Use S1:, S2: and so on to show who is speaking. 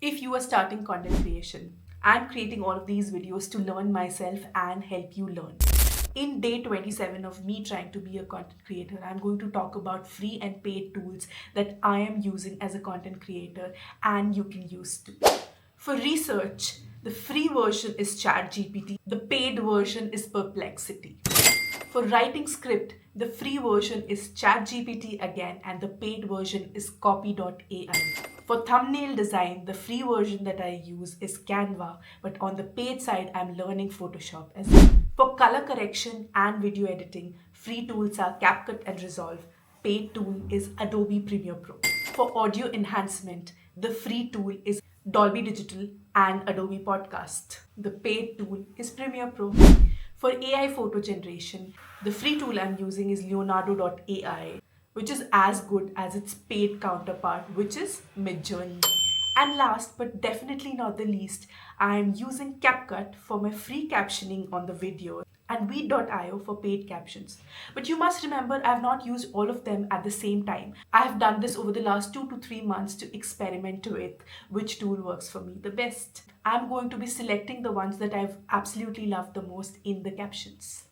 S1: If you are starting content creation, I'm creating all of these videos to learn myself and help you learn. In day 27 of me trying to be a content creator, I'm going to talk about free and paid tools that I am using as a content creator and you can use too. For research, the free version is ChatGPT, the paid version is Perplexity. For writing script, the free version is ChatGPT again and the paid version is Copy.ai. For thumbnail design, the free version that I use is Canva, but on the paid side, I'm learning Photoshop as well. For color correction and video editing, free tools are Capcut and Resolve. Paid tool is Adobe Premiere Pro. For audio enhancement, the free tool is Dolby Digital and Adobe Podcast. The paid tool is Premiere Pro. For AI photo generation, the free tool I'm using is Leonardo.ai, which is as good as its paid counterpart, which is midjourney. And last but definitely not the least, I am using Capcut for my free captioning on the video and Weed.io for paid captions. But you must remember, I have not used all of them at the same time. I have done this over the last 2 to 3 months to experiment with which tool works for me the best. I'm going to be selecting the ones that I've absolutely loved the most in the captions.